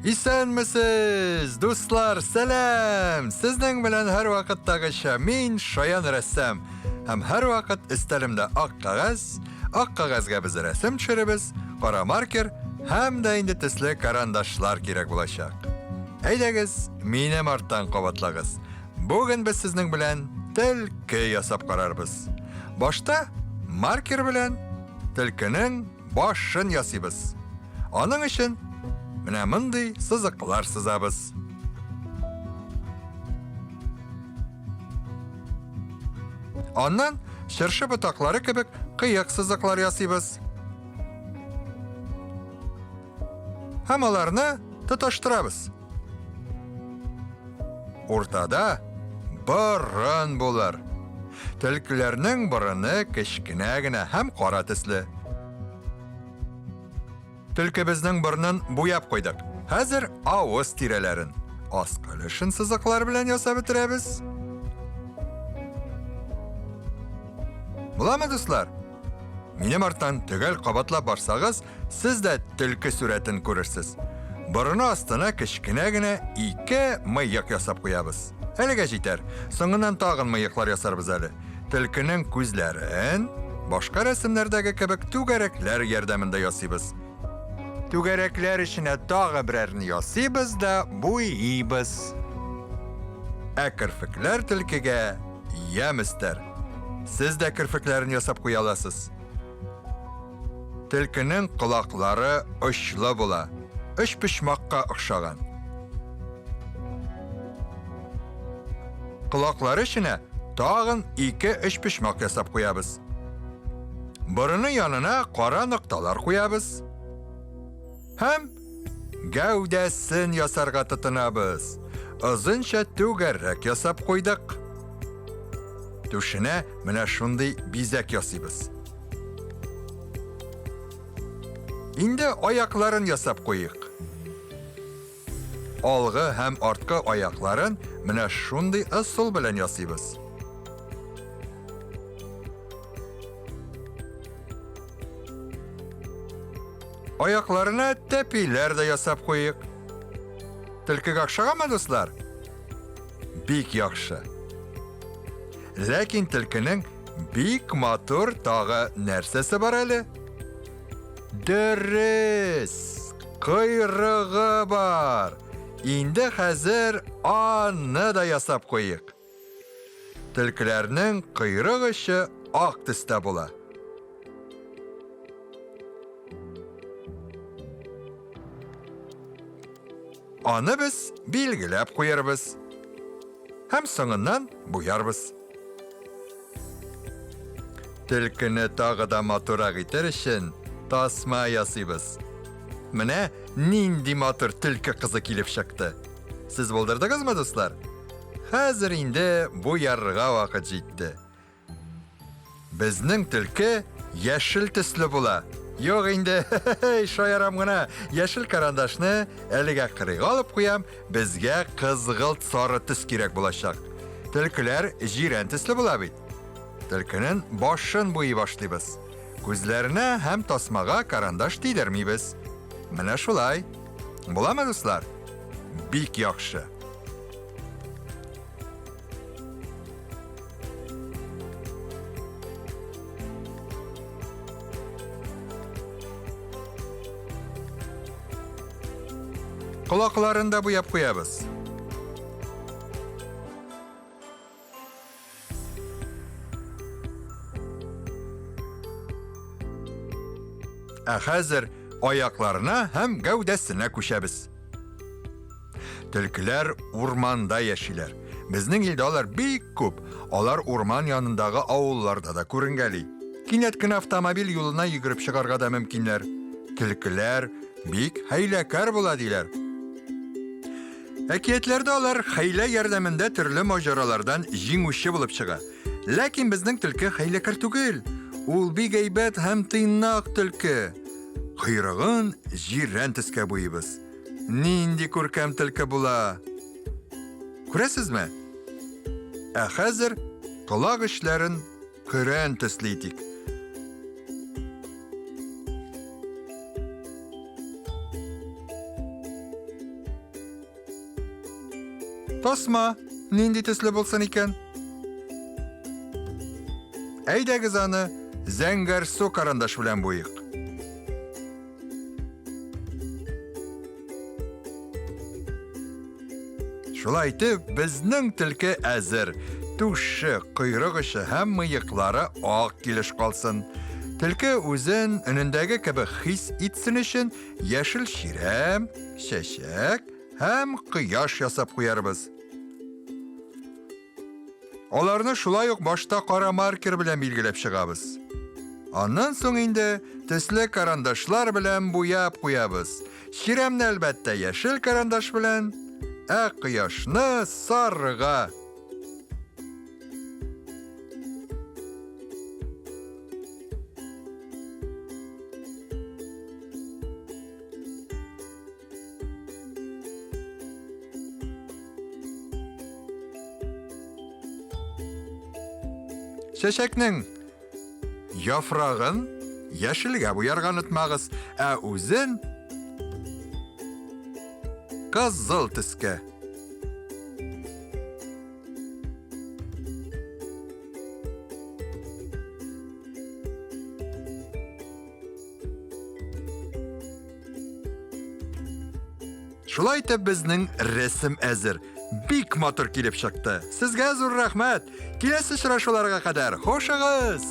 Исәнмесез, дуслар, сәлам! Сезнең белән һәр вакыттагыча мин Шаян рәссам. Һәм һәр вакыт истәлемдә ак кагазга без рәсем төшеребез, кара маркер һәм дә инде төсле карандашлар кирәк булачак. Әйдәгез, минем арттан кабатлагыз. Бүген без сезнең белән төлке ясап карарбыз. Башта маркер белән төлкенең башын ясыйбыз. Аның өчен менә мондый сызыклар сызабыз. Аннан шыршы ботаклары кебек кыек сызыклар ясыйбыз. Һәм аларны тоташтырабыз. Уртада борын булыр. Төлкеләрнең борыны кечкенә генә һәм кара төсле. Төлкебезнең борынын буяп куйдык. Хәзер авыз тирәләрен аскалышын сызыклар белән ясап бетерәбез. Буламы, дуслар? Минем арттан төгәл кабатлап барсагыз, сез дә төлке сурәтен күрерсез. Борыны астына кечкенә генә ике мыек ясап куябыз. Әлегә җитәр. Соңыннан тагын мыеклар ясарбыз әле. Төлкенең күзләрен башка рәсемнәрдәге кебек түгәрәкләр ярдәмендә ясыйбыз. Түгәрәкләр эченә тагы берәрне ясыйбыз да буйыйбыз. Ә кирпекләр төлкегә ям истәр. Сез дә кирпекләрен ясап куя аласыз. Төлкенең колаклары очлы була. Өч пишмакка охшаган. Колаклары эченә тагын 2-3 пишмак ясап куябыз. Борыны янына кара нокталар куябыз. Һәм гәүдәсен ясарга тотынабыз. Озынча түгәррәк ясап куйдык. Түшенә менә шундый бизәк ясыйбыз. Инде аякларын ясап куйык. Алгы һәм арткы аякларын менә шундый ысул белән ясыйбыз. Аякларына тәпиләр дә ясап куйык. Төлкегә охшаганмы, дуслар? Бик яхшы. Ләкин төлкенең бик матур тагы нәрсәсе бар әле? Дөрес, койрыгы бар. Инде хәзер аны да ясап куйык. Төлкеләрнең койрык очы ак төстә була. Аны без билгеләп куярбыз. Һәм соңыннан буярбыз. Төлкене тагы да матурак итер өчен тасма ясыйбыз. Менә нинди матур төлке кызы килеп чыкты. Сез булдырдыгызмы, дуслар? Хәзер инде буярга вакыт җитте. Безнең төлке яшел төсле була. Юк инде, шаярам гына. Яшел карандашны әлегә кырыйга алып куям, безгә кызгылт сары төс кирәк булачак. Төлкеләр җирән төсле була бит. Төлкенең башын буй башлыйбыз. Күзләренә һәм тасмага карандаш тидермибез. Менә шулай. Буламы, дуслар? Бик яхшы. Колакларын да буяп куябыз. Ә хәзер аякларына һәм гәүдәсенә күчәбез. Төлкеләр урманда яшиләр. Безнең илдә алар бик күп. Алар урман янындагы авылларда да күренгәли. Кинәт кенә автомобиль юлына йөгереп чыгарга да мөмкиннәр. Төлкеләр бик хәйләкәр була диләр. Әкиятләрдә алар хәйлә ярдәмендә төрле маҗаралардан җиңүче булып чыга. Ләкин безнең төлке хәйләкәр түгел. Ул бик әйбәт һәм тыйнак төлке. Койрыгын җирән төскә буйыбыз. Нинди күркәм төлке була. Күрәсезме? Ә хәзер колак эшләрен көрән төсле итик. Тасма, нинди төсле булсын икән? Әйдәгез аны зәңгәр су карандаш белән буйык. Шулай итеп, безнең төлке әзер. Түше, койрык ошы һәм мыеклары ак килеш калсын. Төлке үзен өнендәге кебек хис итсен өчен яшел ширәм, чәчәк һәм кояш ясап куярбыз. Аларны шулай ук башта кара маркер белән билгеләп чыгабыз. Аннан соң инде төсле карандашлар белән буяп куябыз. Ширәмне әлбәттә яшел карандаш белән, ә кояшны сарыга. Чәчәкнең яфрагын яшелгә буярга онытмагыз, ә үзен кызыл төскә. Шулай итеп безнең рәсем әзер. Бик матур килеп чыкты. Сезгә зур рәхмәт. Киләсе очрашуларга кадәр хушыгыз.